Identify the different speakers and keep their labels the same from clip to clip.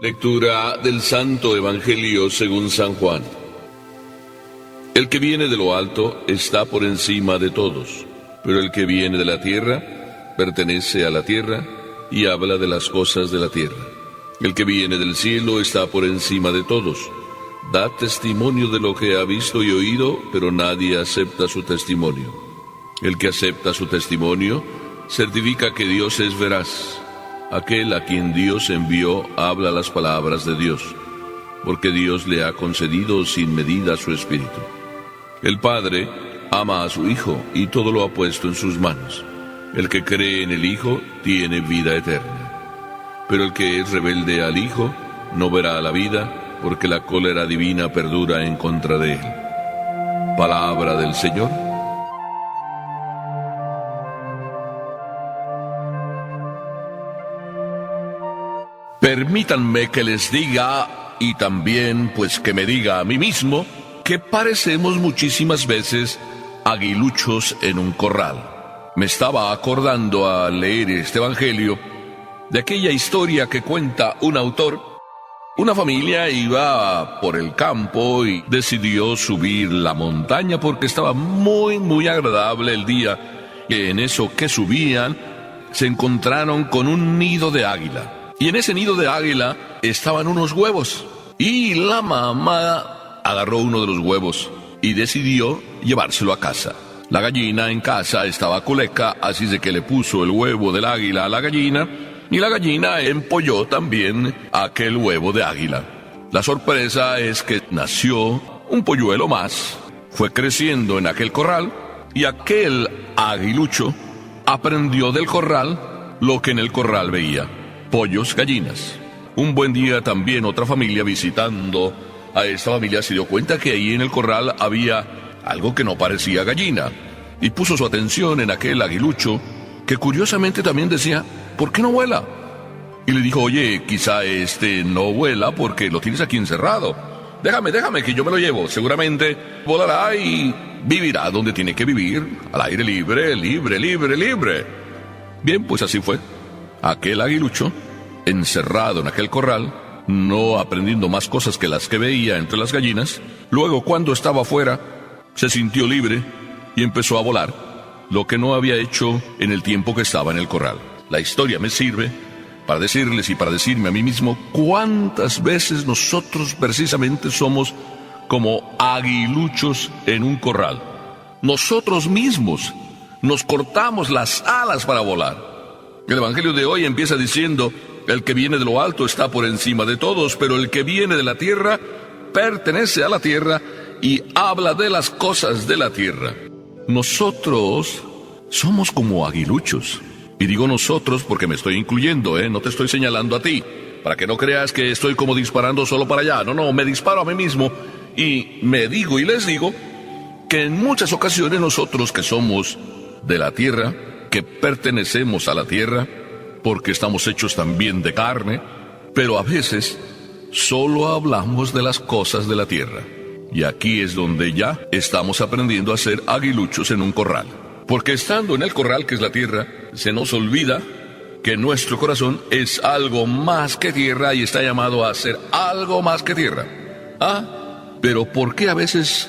Speaker 1: Lectura del Santo Evangelio según San Juan. El que viene de lo alto está por encima de todos, pero el que viene de la tierra pertenece a la tierra y habla de las cosas de la tierra. El que viene del cielo está por encima de todos. Da testimonio de lo que ha visto y oído, pero nadie acepta su testimonio. El que acepta su testimonio certifica que Dios es veraz. Aquel a quien Dios envió habla las palabras de Dios, porque Dios le ha concedido sin medida su Espíritu. El Padre ama a su Hijo y todo lo ha puesto en sus manos. El que cree en el Hijo tiene vida eterna. Pero el que es rebelde al Hijo no verá la vida, porque la cólera divina perdura en contra de él. Palabra del Señor. Permítanme que les diga, y también pues que me diga a mí mismo, que parecemos muchísimas veces aguiluchos en un corral. Me estaba acordando al leer este evangelio de aquella historia que cuenta un autor. Una familia iba por el campo y decidió subir la montaña porque estaba muy agradable el día. Y en eso que subían se encontraron con un nido de águila. Y en ese nido de águila estaban unos huevos. Y la mamá agarró uno de los huevos y decidió llevárselo a casa. La gallina en casa estaba culeca, así de que le puso el huevo del águila a la gallina, y la gallina empolló también aquel huevo de águila. La sorpresa es que nació un polluelo más, fue creciendo en aquel corral, y aquel aguilucho aprendió del corral lo que en el corral veía: pollos, gallinas. Un buen día también otra familia visitando a esta familia se dio cuenta que ahí en el corral había algo que no parecía gallina, y puso su atención en aquel aguilucho que curiosamente también decía: ¿por qué no vuela? Y le dijo: oye, quizá este no vuela porque lo tienes aquí encerrado. Déjame que yo me lo llevo, seguramente volará y vivirá donde tiene que vivir, al aire libre. Bien, pues así fue. Aquel aguilucho, encerrado en aquel corral, no aprendiendo más cosas que las que veía entre las gallinas, luego cuando estaba afuera, se sintió libre y empezó a volar, lo que no había hecho en el tiempo que estaba en el corral. La historia me sirve para decirles y para decirme a mí mismo cuántas veces nosotros precisamente somos como aguiluchos en un corral. Nosotros mismos nos cortamos las alas para volar. El evangelio de hoy empieza diciendo: el que viene de lo alto está por encima de todos, pero el que viene de la tierra pertenece a la tierra y habla de las cosas de la tierra. Nosotros somos como aguiluchos. Y digo nosotros porque me estoy incluyendo, no te estoy señalando a ti, para que no creas que estoy como disparando solo para allá. No, me disparo a mí mismo y me digo y les digo que en muchas ocasiones nosotros que somos de la tierra, que pertenecemos a la tierra, porque estamos hechos también de carne, pero a veces solo hablamos de las cosas de la tierra. Y aquí es donde ya estamos aprendiendo a ser aguiluchos en un corral. Porque estando en el corral que es la tierra, se nos olvida que nuestro corazón es algo más que tierra y está llamado a ser algo más que tierra. Pero ¿por qué a veces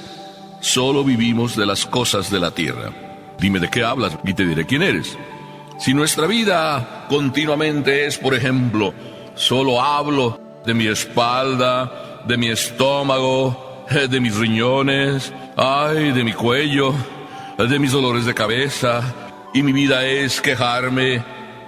Speaker 1: solo vivimos de las cosas de la tierra? Dime de qué hablas y te diré quién eres. Si nuestra vida continuamente es, por ejemplo, solo hablo de mi espalda, de mi estómago, de mis riñones, de mi cuello, de mis dolores de cabeza, y mi vida es quejarme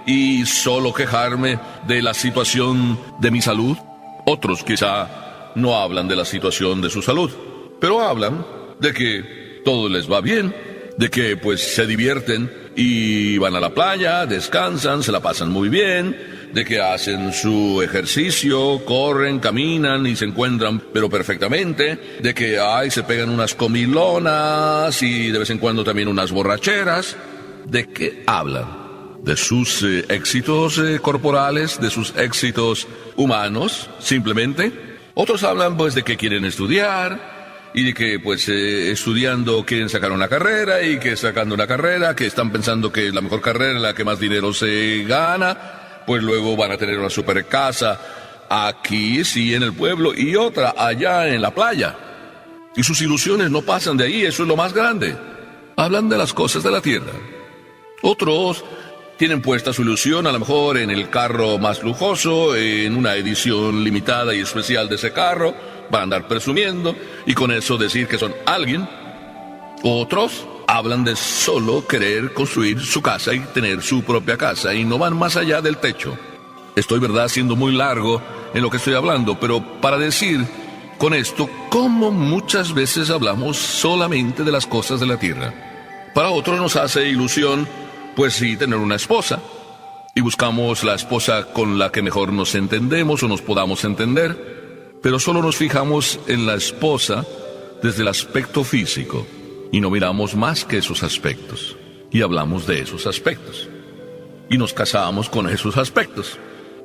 Speaker 1: y solo quejarme de la situación de mi salud. Otros quizá no hablan de la situación de su salud, pero hablan de que todo les va bien, de que pues se divierten y van a la playa, descansan, se la pasan muy bien, de que hacen su ejercicio, corren, caminan y se encuentran pero perfectamente, de que se pegan unas comilonas y de vez en cuando también unas borracheras. ¿De qué hablan? De sus éxitos corporales, de sus éxitos humanos, simplemente. Otros hablan pues de que quieren estudiar y de que pues estudiando quieren sacar una carrera, y que sacando una carrera, que están pensando que la mejor carrera es la que más dinero se gana, pues luego van a tener una super casa aquí sí en el pueblo y otra allá en la playa. Y sus ilusiones no pasan de ahí, eso es lo más grande. Hablan de las cosas de la tierra. Otros tienen puesta su ilusión a lo mejor en el carro más lujoso, en una edición limitada y especial de ese carro, van a andar presumiendo y con eso decir que son alguien. Otros hablan de solo querer construir su casa y tener su propia casa y no van más allá del techo. Estoy, verdad, siendo muy largo en lo que estoy hablando, pero para decir con esto cómo muchas veces hablamos solamente de las cosas de la tierra. Para otros nos hace ilusión, pues sí, tener una esposa. Y buscamos la esposa con la que mejor nos entendemos o nos podamos entender. Pero solo nos fijamos en la esposa desde el aspecto físico. Y no miramos más que esos aspectos. Y hablamos de esos aspectos. Y nos casamos con esos aspectos.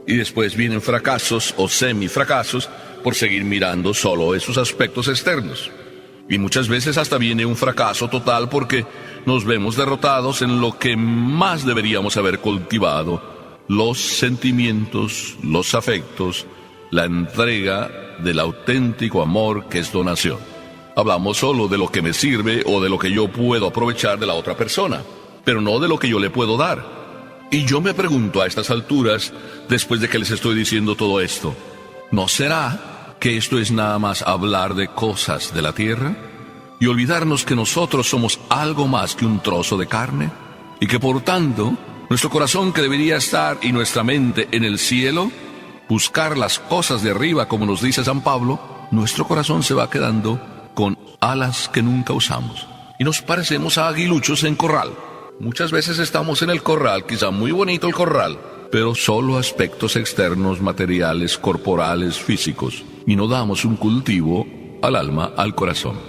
Speaker 1: Y después vienen fracasos o semifracasos por seguir mirando solo esos aspectos externos. Y muchas veces hasta viene un fracaso total porque nos vemos derrotados en lo que más deberíamos haber cultivado: los sentimientos, los afectos, la entrega del auténtico amor que es donación. Hablamos solo de lo que me sirve o de lo que yo puedo aprovechar de la otra persona, pero no de lo que yo le puedo dar. Y yo me pregunto a estas alturas, después de que les estoy diciendo todo esto, ¿no será que esto es nada más hablar de cosas de la tierra? Y olvidarnos que nosotros somos algo más que un trozo de carne, y que por tanto, nuestro corazón que debería estar y nuestra mente en el cielo, buscar las cosas de arriba, como nos dice San Pablo, nuestro corazón se va quedando con alas que nunca usamos. Y nos parecemos a aguiluchos en corral. Muchas veces estamos en el corral, quizá muy bonito el corral, pero solo aspectos externos, materiales, corporales, físicos, y no damos un cultivo al alma, al corazón.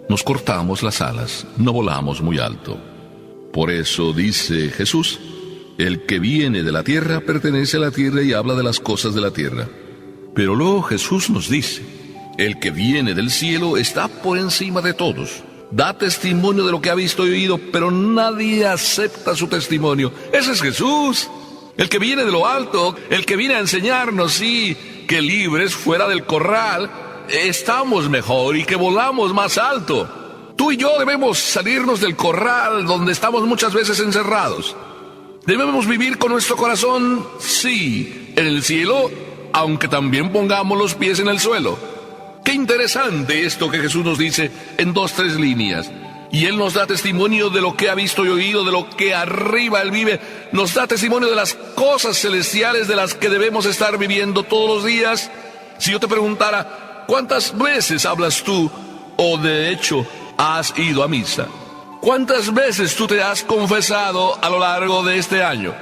Speaker 1: Nos cortamos las alas, no volamos muy alto. Por eso dice Jesús: el que viene de la tierra pertenece a la tierra y habla de las cosas de la tierra. Pero luego Jesús nos dice: el que viene del cielo está por encima de todos. Da testimonio de lo que ha visto y oído, pero nadie acepta su testimonio. Ese es Jesús, el que viene de lo alto, el que viene a enseñarnos, sí, que libres fuera del corral estamos mejor y que volamos más alto. Tú y yo debemos salirnos del corral donde estamos muchas veces encerrados. Debemos vivir con nuestro corazón, sí, en el cielo, aunque también pongamos los pies en el suelo. Qué interesante esto que Jesús nos dice en 2-3 líneas. Y Él nos da testimonio de lo que ha visto y oído, de lo que arriba Él vive. Nos da testimonio de las cosas celestiales de las que debemos estar viviendo todos los días. Si yo te preguntara, ¿cuántas veces hablas tú o de hecho has ido a misa? ¿Cuántas veces tú te has confesado a lo largo de este año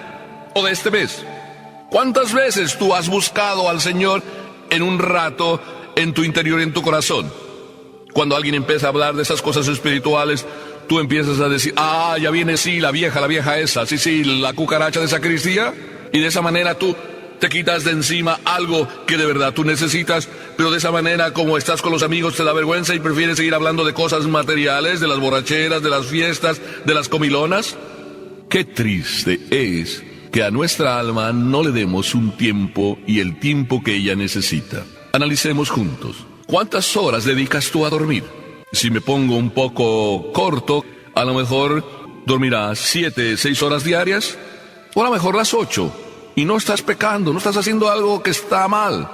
Speaker 1: o de este mes? ¿Cuántas veces tú has buscado al Señor en un rato en tu interior, en tu corazón? Cuando alguien empieza a hablar de esas cosas espirituales, tú empiezas a decir: ah, ya viene, sí, la vieja esa, sí, la cucaracha de sacristía. Y de esa manera tú te quitas de encima algo que de verdad tú necesitas, pero de esa manera, como estás con los amigos, te da vergüenza y prefieres seguir hablando de cosas materiales, de las borracheras, de las fiestas, de las comilonas. Qué triste es que a nuestra alma no le demos un tiempo y el tiempo que ella necesita. Analicemos juntos. ¿Cuántas horas dedicas tú a dormir? Si me pongo un poco corto, a lo mejor dormirás 7, 6 horas diarias, o a lo mejor las 8. Y no estás pecando, no estás haciendo algo que está mal.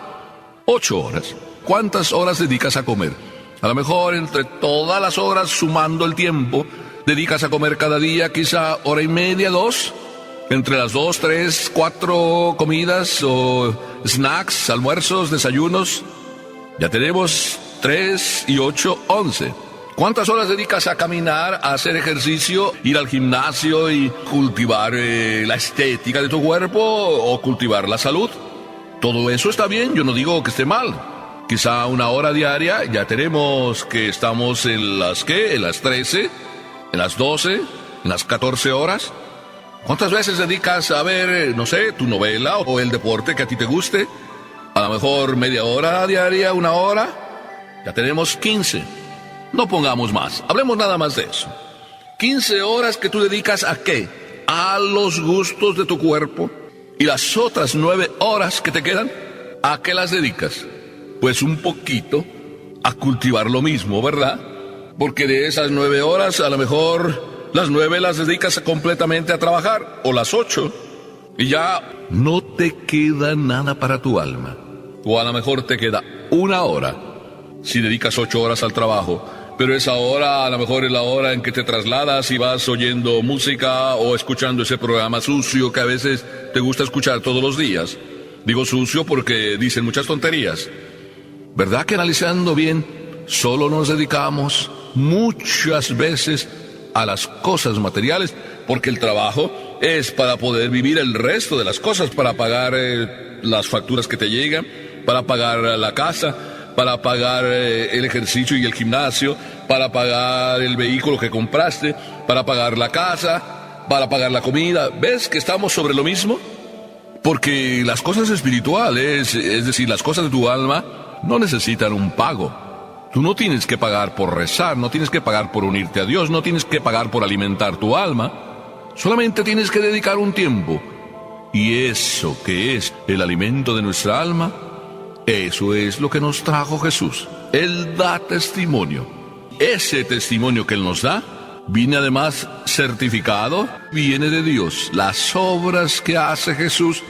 Speaker 1: 8 horas. ¿Cuántas horas dedicas a comer? A lo mejor entre todas las horas, sumando el tiempo, dedicas a comer cada día quizá 1 hora y media, 2. Entre las 2, 3, 4 comidas o snacks, almuerzos, desayunos. Ya tenemos 3 y 8, 11. ¿Cuántas horas dedicas a caminar, a hacer ejercicio, ir al gimnasio y cultivar la estética de tu cuerpo o cultivar la salud? Todo eso está bien, yo no digo que esté mal. Quizá 1 hora diaria, ya tenemos que estamos en las, ¿qué? En las 13, en las 12, en las 14 horas. ¿Cuántas veces dedicas a ver, no sé, tu novela o el deporte que a ti te guste? A lo mejor media hora diaria, 1 hora. Ya tenemos 15. No pongamos más, hablemos nada más de eso. 15 horas que tú dedicas ¿a qué? A los gustos de tu cuerpo. Y las otras 9 horas que te quedan, ¿A qué las dedicas? Pues un poquito a cultivar lo mismo, ¿verdad? Porque de esas 9 horas, a lo mejor las 9 las dedicas completamente a trabajar, o las 8, y ya no te queda nada para tu alma. O a lo mejor te queda 1 hora, si dedicas 8 horas al trabajo, pero esa hora a lo mejor es la hora en que te trasladas y vas oyendo música o escuchando ese programa sucio que a veces te gusta escuchar todos los días. Digo sucio porque dicen muchas tonterías. ¿Verdad que analizando bien, solo nos dedicamos muchas veces a las cosas materiales? Porque el trabajo es para poder vivir el resto de las cosas, para pagar las facturas que te llegan, para pagar la casa, para pagar el ejercicio y el gimnasio, para pagar el vehículo que compraste, para pagar la casa, para pagar la comida. ¿Ves que estamos sobre lo mismo? Porque las cosas espirituales, es decir, las cosas de tu alma, no necesitan un pago. Tú no tienes que pagar por rezar, no tienes que pagar por unirte a Dios, no tienes que pagar por alimentar tu alma. Solamente tienes que dedicar un tiempo. Y eso que es el alimento de nuestra alma, eso es lo que nos trajo Jesús. Él da testimonio. Ese testimonio que Él nos da, viene además certificado, viene de Dios. Las obras que hace Jesús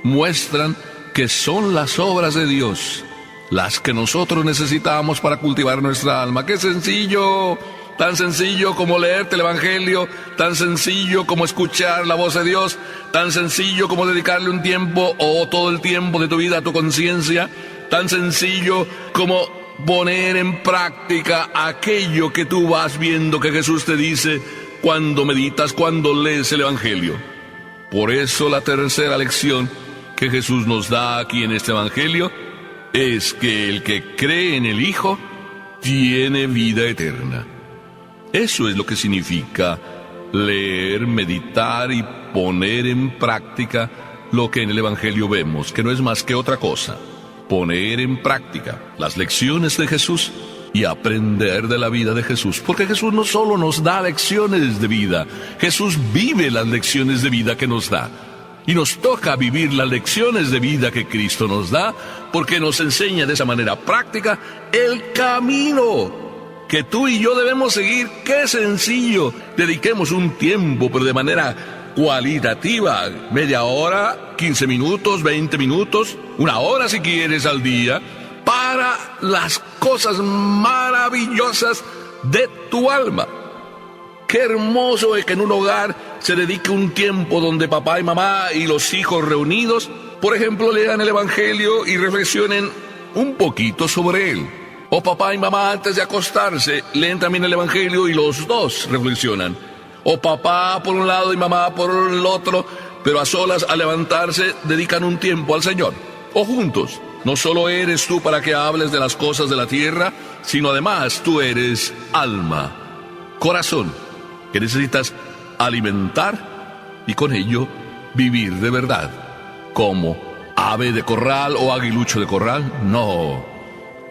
Speaker 1: muestran que son las obras de Dios, las que nosotros necesitamos para cultivar nuestra alma. ¡Qué sencillo! Tan sencillo como leerte el Evangelio, tan sencillo como escuchar la voz de Dios, tan sencillo como dedicarle un tiempo o todo el tiempo de tu vida a tu conciencia, tan sencillo como poner en práctica aquello que tú vas viendo que Jesús te dice cuando meditas, cuando lees el Evangelio. Por eso la tercera lección que Jesús nos da aquí en este Evangelio es que el que cree en el Hijo tiene vida eterna. Eso es lo que significa leer, meditar y poner en práctica lo que en el Evangelio vemos, que no es más que otra cosa. Poner en práctica las lecciones de Jesús y aprender de la vida de Jesús. Porque Jesús no solo nos da lecciones de vida, Jesús vive las lecciones de vida que nos da. Y nos toca vivir las lecciones de vida que Cristo nos da, porque nos enseña de esa manera práctica el camino que tú y yo debemos seguir. ¡Qué sencillo! Dediquemos un tiempo, pero de manera cualitativa, media hora, 15 minutos, 20 minutos, 1 hora si quieres al día, para las cosas maravillosas de tu alma. Qué hermoso es que en un hogar se dedique un tiempo donde papá y mamá y los hijos reunidos, por ejemplo, lean el Evangelio y reflexionen un poquito sobre él. O papá y mamá antes de acostarse leen también el Evangelio y los dos reflexionan. O papá por un lado y mamá por el otro, pero a solas al levantarse dedican un tiempo al Señor. O juntos. No solo eres tú para que hables de las cosas de la tierra, sino además tú eres alma, corazón, que necesitas alimentar y con ello vivir de verdad. ¿Como ave de corral o aguilucho de corral? No,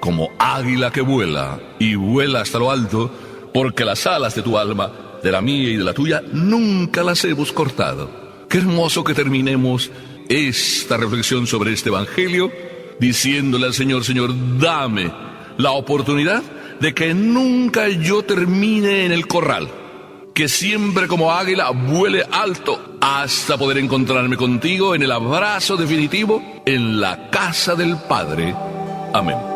Speaker 1: como águila que vuela y vuela hasta lo alto, porque las alas de tu alma, de la mía y de la tuya, nunca las hemos cortado. Qué hermoso que terminemos esta reflexión sobre este Evangelio diciéndole al Señor: Señor, dame la oportunidad de que nunca yo termine en el corral, que siempre como águila vuele alto hasta poder encontrarme contigo en el abrazo definitivo en la casa del Padre. Amén.